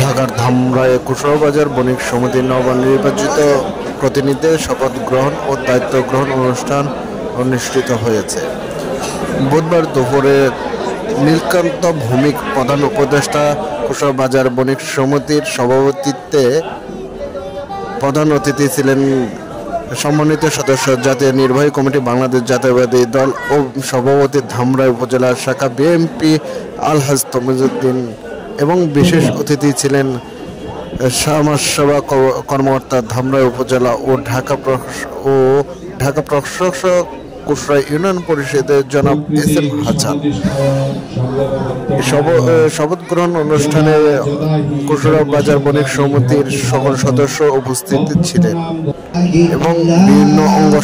ঢাকার ধামরায়ে কুশারবাজার বণিক সমিতির নবনির্বাচিত প্রতিনিধিদের শপথ গ্রহণ ও দায়িত্ব গ্রহণ অনুষ্ঠান অনুষ্ঠিত হয়েছে। বুধবার দুপুরে নীলকান্ত ভৌমিক প্রধান উপদেষ্টা কুশারবাজার বণিক সমিতির সভাপতিত্বে প্রধান অতিথি ছিলেন সম্মানিত সদস্য জাতীয় নির্বাহী কমিটি বাংলাদেশ জাতীয়তাবাদী দল ও সভাপতি ধামরাই উপজেলা শাখা বিএনপি আলহাজ তমিজউদ্দিন এবং বিশেষ অতিথি ছিলেন সমাজসেবা কর্মকর্তা ধামরাই উপজেলা ও ঢাকা প্রশাসক কুশরা ইউনিয়ন পরিষদের জনাব এস.এম. হাসান। শপথ গ্রহণ অনুষ্ঠানে কুশারবাজার বণিক সমিতির সকল সদস্য উপস্থিত ছিলেন এবং বিভিন্ন অঙ্গ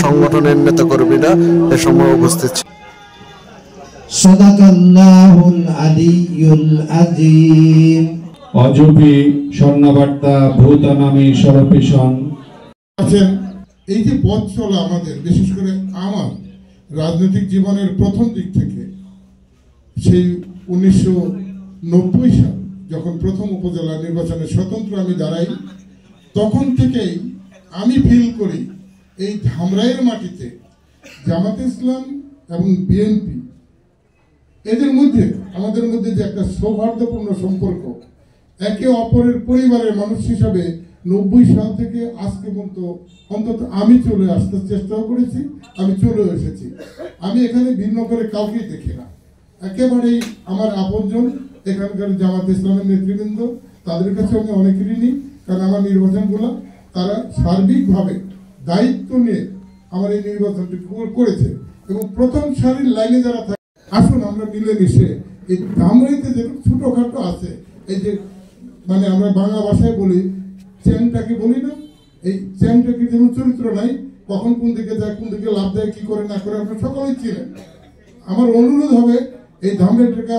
সংগঠনের নেতাকর্মীরা এ সময় উপস্থিত ছিলেন। সাদাকাল্লাহুল আলিয়্যুল আযীম। অজুবি স্বর্ণবার্তা ভূতানামি সরপিশন আছেন। এই যে পথ চলা আমাদের, বিশেষ করে আমার রাজনৈতিক জীবনের প্রথম দিক থেকে, সেই 1990 সাল যখন প্রথম উপজেলা নির্বাচনে স্বতন্ত্র আমি দাঁড়াই, তখন থেকেই আমি ফিল করি এই ধামরাইয়ের মাটিতে জামাতে ইসলাম এবং বিএনপি এদের মধ্যে, আমাদের মধ্যে যে একটা সৌহার্দ্যপূর্ণ সম্পর্ক, একে অপরের পরিবারের মানুষ হিসাবে 90 সাল থেকে আজকে পর্যন্ত অন্তত আমি চলে আসতে চেষ্টা করেছি, আমি চলে এসেছি। আমি এখানে ভিন্ন করে কাউকেই দেখি না, একেবারেই আমার আপনজন এখানকার জামাত ইসলামের নেতৃবৃন্দ, তাদের কাছে আমি অনেক ঋণী। কারণ আমার নির্বাচনগুলো তারা সার্বিকভাবে দায়িত্ব নিয়ে আমার এই নির্বাচনটি করেছে এবং প্রথম সারির লাইনে যারা থাকে, আসুন আমরা মিলেমিশে এই ধামরাইতে যে ছোটখাটো আছে, এই যে মানে আমরা বাংলা ভাষায় বলি চ্যাংটাকে বলি না, এই চ্যাংটাকে যেন চরিত্র নাই, কখন কোন দিকে যায়, কোন দিকে লাভ দেয়, কি করে না করে আপনারা সকলেই চিনেন। আমার অনুরোধ হবে এই ধামরাইটাকে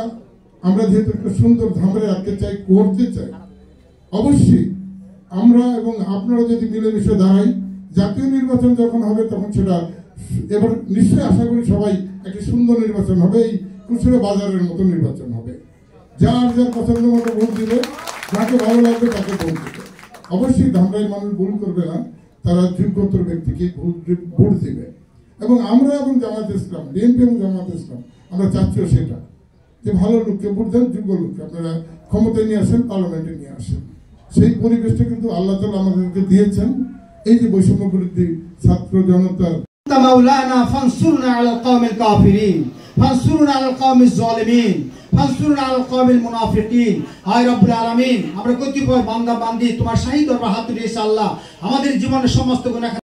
আমরা যেহেতু একটা সুন্দর ধামরাই রাখতে চাই, করতে চাই, অবশ্যই আমরা এবং আপনারা যদি মিলেমিশে দাঁড়াই, জাতীয় নির্বাচন যখন হবে তখন সেটা এবার নিশ্চয়ই আশা করি সবাই একটি সুন্দর নির্বাচন হবে, এই খুচরো বাজারের মতো নির্বাচন হবে। যার যার পছন্দ মতো ভোট দিবে, যাকে ভালো লাগবে তাকে ভোট দিবে। অবশ্যই ধামরাইয়ের মানুষ ভুল করবে না, তারা যোগ্যতর ব্যক্তিকে ভোট দিবে। এবং আমরা এবং জামাত ইসলাম, বিএনপি এবং জামাত ইসলাম, আমরা চাচ্ছিও সেটা, যে ভালো লোককে ভোট দেন, যোগ্য লোককে আপনারা ক্ষমতায় নিয়ে আসেন, পার্লামেন্টে নিয়ে আসেন। সেই পরিবেশটা কিন্তু আল্লাহ তাআলা আমাদেরকে দিয়েছেন। এই যে বৈষম্য বিরোধী ছাত্র জনতার মাওলানা ফানসুরনা আলাল কওমিল কাফিরিন, ফানসুরনা আলাল কওমিজ জালিমিন, ফানসুরনা আলাল কওমিল মুনাফিকিন। আয় রব্বুল আলামিন, আমরা কতিপয় বান্দা বান্দি তোমার শাহী দরবার হাত তুলে আল্লাহ আমাদের জীবনের সমস্ত গুনাহ